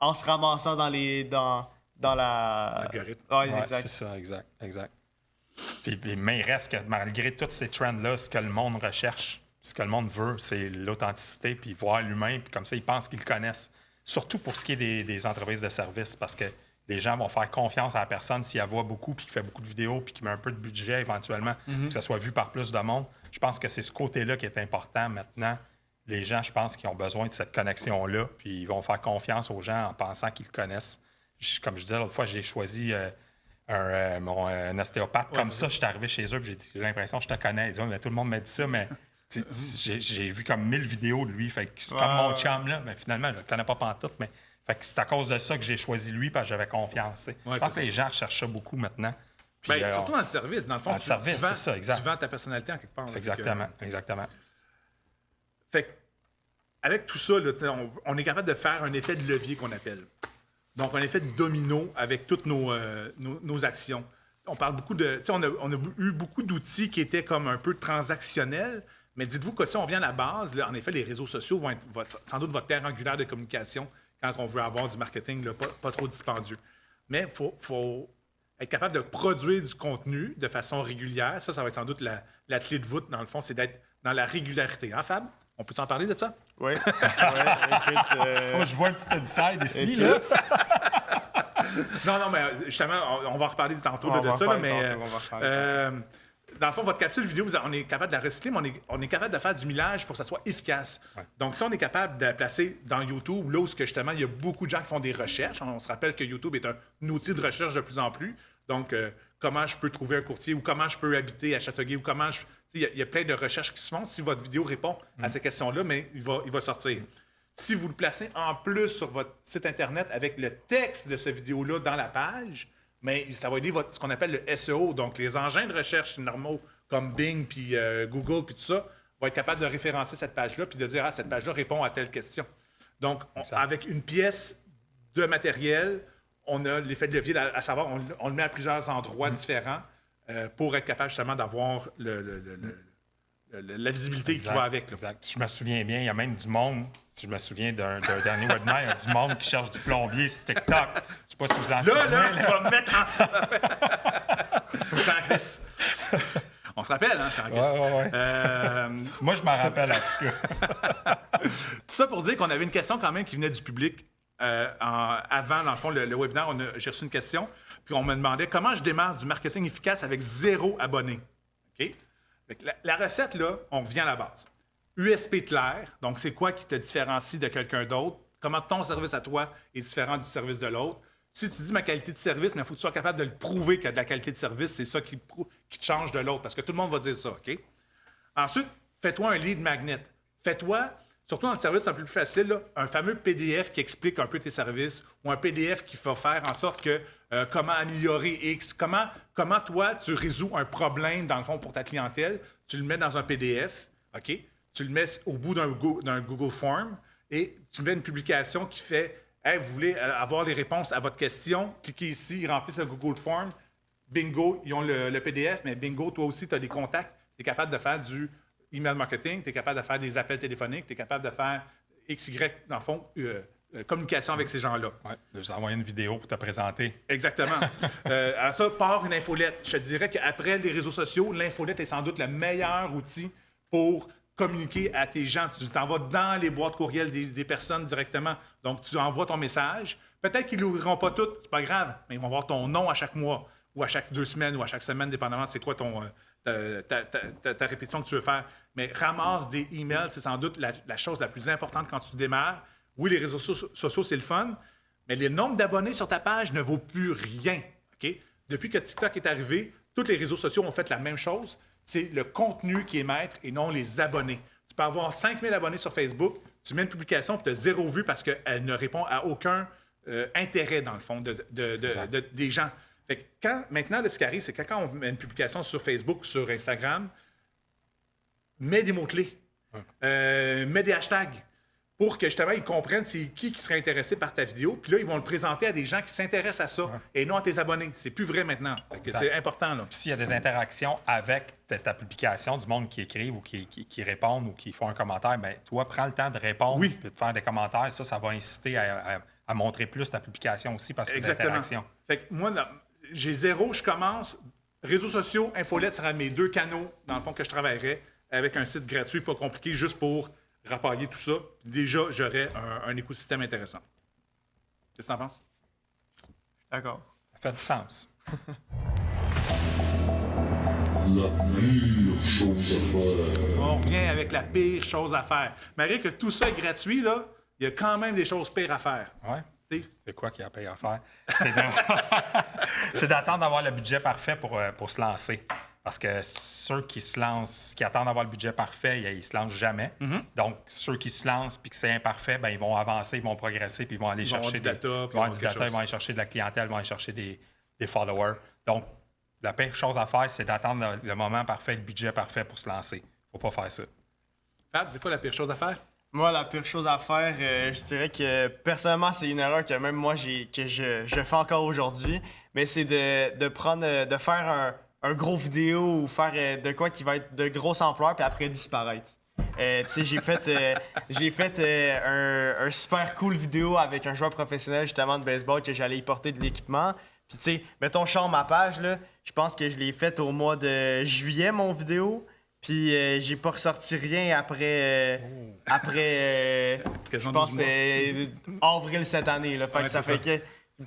en se ramassant dans la... L'algorithme. C'est ça, exact. Puis, mais il reste que malgré toutes ces trends-là, ce que le monde recherche, ce que le monde veut, c'est l'authenticité, puis voir l'humain, puis comme ça, ils pensent qu'ils le connaissent. Surtout pour ce qui est des entreprises de services, parce que les gens vont faire confiance à la personne s'il la voit beaucoup, puis qu'il fait beaucoup de vidéos, puis qu'il met un peu de budget éventuellement, pour que ça soit vu par plus de monde. Je pense que c'est ce côté-là qui est important maintenant. Les gens, je pense, qui ont besoin de cette connexion-là, puis ils vont faire confiance aux gens en pensant qu'ils le connaissent. Comme je disais l'autre fois, j'ai choisi un ostéopathe comme ça. Je suis arrivé chez eux et j'ai l'impression que je te connais. Ils disent, mais tout le monde m'a dit ça, mais j'ai vu comme 1000 vidéos de lui. Fait que c'est comme mon chum, là. Mais finalement, je ne le connais pas pantoute. Mais fait que c'est à cause de ça que j'ai choisi lui parce que j'avais confiance. Je pense que les gens recherchent ça beaucoup maintenant. Puis, surtout dans le service. Dans le fond, tu vends ta personnalité en quelque part. Exactement. Fait que, avec tout ça, là, on est capable de faire un effet de levier qu'on appelle. Donc, un effet de domino avec toutes nos actions. On parle beaucoup de... On a eu beaucoup d'outils qui étaient comme un peu transactionnels, mais dites-vous que si on vient à la base, là, en effet, les réseaux sociaux vont être sans doute votre pierre angulaire de communication quand on veut avoir du marketing là, pas trop dispendieux. Mais il faut être capable de produire du contenu de façon régulière. Ça va être sans doute la clé de voûte, dans le fond, c'est d'être dans la régularité. Hein, Fab? On peut en parler de ça? Oui. Moi, je vois un petit inside ici, là. Non, mais justement, on va en reparler tantôt de ça. Là, mais dans le fond, votre capsule vidéo, on est capable de la recycler, mais on est capable de faire du millage pour que ça soit efficace. Ouais. Donc, si on est capable de la placer dans YouTube, là où justement, il y a beaucoup de gens qui font des recherches. On se rappelle que YouTube est un outil de recherche de plus en plus. Donc, comment je peux trouver un courtier ou comment je peux habiter à Châteauguay ou comment je... Il y a plein de recherches qui se font. Si votre vidéo répond à ces questions-là, mais il va sortir. Si vous le placez en plus sur votre site Internet avec le texte de cette vidéo-là dans la page, mais ça va aider ce qu'on appelle le SEO. Donc, les engins de recherche normaux comme Bing, puis Google, puis tout ça, vont être capables de référencer cette page-là puis de dire « Ah, cette page-là répond à telle question ». Donc, avec une pièce de matériel, on a l'effet de levier, à savoir, on le met à plusieurs endroits différents pour être capable justement d'avoir la visibilité qui va avec. Là. Exact. Si je me souviens bien, il y a même du monde, si je me souviens d'un dernier webinaire, il y a du monde qui cherche du plombier sur TikTok. Je sais pas si vous en souvenez. Là, tu vas me mettre en... Je t'en crisse. On se rappelle, hein, je t'en crisse. Ouais. Moi, je m'en rappelle, en tout cas. Tout ça pour dire qu'on avait une question quand même qui venait du public. Avant, dans le fond, le webinaire, j'ai reçu une question, puis on me demandait comment je démarre du marketing efficace avec 0 abonné. OK? La recette, là, on revient à la base. USP clair, donc c'est quoi qui te différencie de quelqu'un d'autre? Comment ton service à toi est différent du service de l'autre? Si tu dis ma qualité de service, mais il faut que tu sois capable de le prouver qu'il y a de la qualité de service, c'est ça qui te change de l'autre, parce que tout le monde va dire ça, OK? Ensuite, fais-toi un lead magnet. Fais-toi, surtout dans le service, c'est un peu plus facile, là, un fameux PDF qui explique un peu tes services ou un PDF qui va faire en sorte que comment améliorer X, comment toi, tu résous un problème, dans le fond, pour ta clientèle. Tu le mets dans un PDF, OK? Tu le mets au bout d'un Google Form et tu mets une publication qui fait « Hey, vous voulez avoir les réponses à votre question? Cliquez ici, ils remplissent le Google Form. Bingo, ils ont le PDF, mais bingo, toi aussi, tu as des contacts. Tu es capable de faire du email marketing, tu es capable de faire des appels téléphoniques, tu es capable de faire XY, dans le fond, communication avec ces gens-là. Oui, je vais envoyer une vidéo pour te présenter. Exactement. Alors ça, part une infolette. Je te dirais qu'après les réseaux sociaux, l'infolette est sans doute le meilleur outil pour communiquer à tes gens. Tu t'envoies dans les boîtes courriels des personnes directement. Donc, tu envoies ton message. Peut-être qu'ils ne l'ouvriront pas toutes, c'est pas grave, mais ils vont voir ton nom à chaque mois ou à chaque 2 semaines ou à chaque semaine, dépendamment c'est quoi ta répétition que tu veux faire. Mais ramasse des emails, c'est sans doute la chose la plus importante quand tu démarres. Oui, les réseaux sociaux, c'est le fun, mais le nombre d'abonnés sur ta page ne vaut plus rien. Okay? Depuis que TikTok est arrivé, tous les réseaux sociaux ont fait la même chose. C'est le contenu qui est maître et non les abonnés. Tu peux avoir 5000 abonnés sur Facebook, tu mets une publication et tu as 0 vue parce qu'elle ne répond à aucun intérêt, dans le fond, des gens. Fait que maintenant, ce qui arrive, c'est que quand on met une publication sur Facebook ou sur Instagram, mets des mots-clés, mets des hashtags pour que justement ils comprennent c'est qui serait intéressé par ta vidéo. Puis là, ils vont le présenter à des gens qui s'intéressent à ça et non à tes abonnés. C'est plus vrai maintenant. Fait que c'est important. Là. Puis s'il y a des interactions avec ta publication, du monde qui écrivent ou qui répondent ou qui font un commentaire, bien, toi, prends le temps de répondre et de faire des commentaires. Ça va inciter à montrer plus ta publication aussi parce que l'interaction. Fait que moi, j'ai 0, je commence. Réseaux sociaux, infolette sera mes 2 canaux, dans le fond, que je travaillerai avec un site gratuit, pas compliqué, juste pour rapailler tout ça. Puis déjà, j'aurais un écosystème intéressant. Qu'est-ce que tu en penses? D'accord. Ça fait du sens. La pire chose à faire. On revient avec la pire chose à faire. Malgré que tout ça est gratuit, là, il y a quand même des choses pires à faire. Oui. Steve? C'est quoi qu'il y a pire à faire? C'est d'attendre d'avoir le budget parfait pour se lancer. Parce que ceux qui se lancent, qui attendent d'avoir le budget parfait, ils ne se lancent jamais. Donc, ceux qui se lancent puis que c'est imparfait, ben, ils vont avancer, ils vont progresser, puis ils vont aller chercher du data, ils vont aller chercher de la clientèle, ils vont aller chercher des followers. Donc, la pire chose à faire, c'est d'attendre le moment parfait, le budget parfait pour se lancer. Il ne faut pas faire ça. Fab, c'est quoi la pire chose à faire? Moi, la pire chose à faire, je dirais que personnellement, c'est une erreur que même moi, que je fais encore aujourd'hui, mais c'est de faire un gros vidéo ou faire de quoi qui va être de grosse ampleur puis après disparaître. Tu sais, j'ai fait un super cool vidéo avec un joueur professionnel justement de baseball que j'allais y porter de l'équipement. Puis tu sais, mettons, je sors ma page, là, je pense que je l'ai faite au mois de juillet, mon vidéo. Puis j'ai pas ressorti rien après je pense que c'était avril cette année. Là. Fait que ça fait que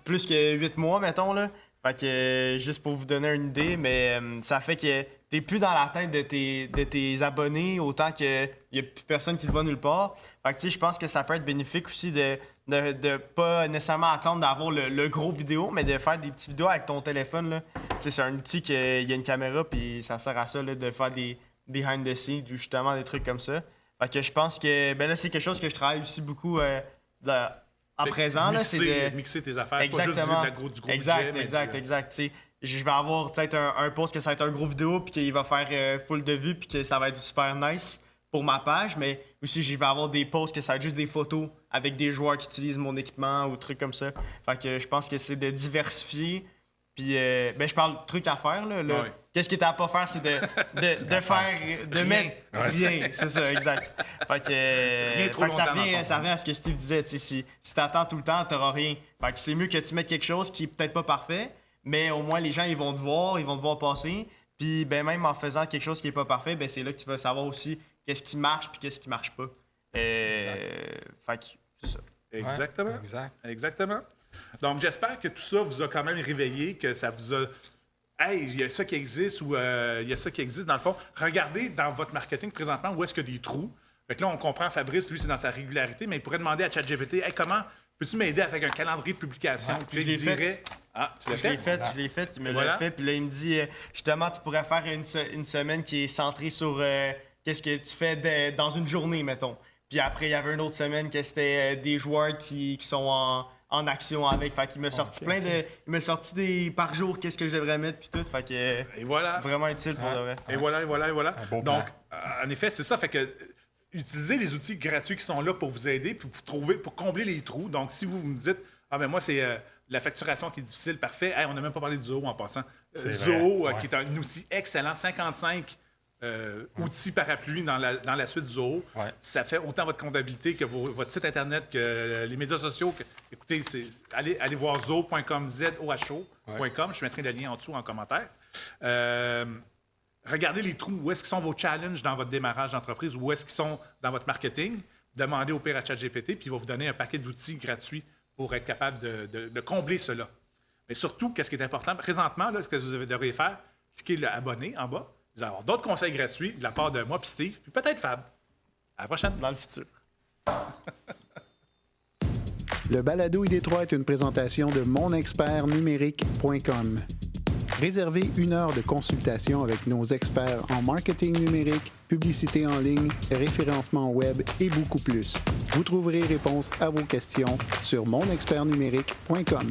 plus que 8 mois, mettons. Là. Fait que juste pour vous donner une idée, mais ça fait que t'es plus dans la tête de tes abonnés autant qu'il y a plus personne qui te voit nulle part. Fait que tu sais, je pense que ça peut être bénéfique aussi de pas nécessairement attendre d'avoir le gros vidéo, mais de faire des petites vidéos avec ton téléphone. Là. Tu sais, c'est un outil qu'il y a une caméra puis ça sert à ça là, de faire des behind the scenes, justement des trucs comme ça. Fait que je pense que là, c'est quelque chose que je travaille aussi beaucoup en présent. Mixer tes affaires, exactement. Pas juste du gros exact, budget. Exact. T'sais, je vais avoir peut-être un post que ça va être un gros vidéo puis qu'il va faire full de vues puis que ça va être super nice pour ma page, mais aussi je vais avoir des posts que ça va être juste des photos avec des joueurs qui utilisent mon équipement ou trucs comme ça. Fait que je pense que c'est de diversifier. Puis, je parle de trucs à faire. Là. Ouais. Qu'est-ce qui est à pas faire, c'est de mettre rien. C'est ça, exact. Fait que, trop longtemps, ça dans le fond. revient à ce que Steve disait. Si tu attends tout le temps, tu n'auras rien. Fait que c'est mieux que tu mettes quelque chose qui est peut-être pas parfait, mais au moins les gens ils vont te voir passer. Puis même en faisant quelque chose qui est pas parfait, c'est là que tu vas savoir aussi qu'est-ce qui marche puis qu'est-ce qui marche pas. Fait que c'est ça. Exactement. Ouais, Exactement. Donc, j'espère que tout ça vous a quand même réveillé, que ça vous a... Hey, il y a ça qui existe ou il y a ça qui existe. Dans le fond, regardez dans votre marketing présentement où est-ce qu'il y a des trous. Fait que là, on comprend, Fabrice, lui, c'est dans sa régularité, mais il pourrait demander à ChatGPT, hey, comment peux-tu m'aider avec un calendrier de publication? Puis je l'ai fait. dirait, ah, tu l'as Je fait? l'ai fait, il me Voilà. l'a fait. Puis là, il me dit, justement, tu pourrais faire une semaine qui est centrée sur qu'est-ce que tu fais dans une journée, mettons. Puis après, il y avait une autre semaine que c'était des joueurs qui sont en action avec. Fait qu'il m'a sorti il m'a sorti des par jour, qu'est-ce que je devrais mettre, puis tout. Fait que Et voilà. vraiment utile pour de vrai. Et voilà. Un beau Donc, plan. en effet, c'est ça. Fait que utilisez les outils gratuits qui sont là pour vous aider, puis pour combler les trous. Donc, si vous me dites, moi, c'est la facturation qui est difficile, parfait. Hey, on n'a même pas parlé du Zoho en passant. C'est Zoho, vrai, ouais. qui est un outil excellent, 55 outils parapluies dans la suite du Zoho. Ouais. Ça fait autant votre comptabilité que votre site Internet, que les médias sociaux. Écoutez, allez voir zoho.com, zoho.com. Je mettrai le lien en dessous en commentaire. Regardez les trous. Où est-ce qu'ils sont vos challenges dans votre démarrage d'entreprise? Où est-ce qu'ils sont dans votre marketing? Demandez au pire à ChatGPT, puis il va vous donner un paquet d'outils gratuits pour être capable de combler cela. Mais surtout, qu'est-ce qui est important? Présentement, là, ce que vous devriez faire, cliquez le abonner en bas. Vous allez avoir d'autres conseils gratuits de la part de moi puis Steve, puis peut-être Fab. À la prochaine. Dans le futur. Le balado ID3 est une présentation de monexpertnumérique.com. Réservez 1 heure de consultation avec nos experts en marketing numérique, publicité en ligne, référencement web et beaucoup plus. Vous trouverez réponse à vos questions sur monexpertnumérique.com.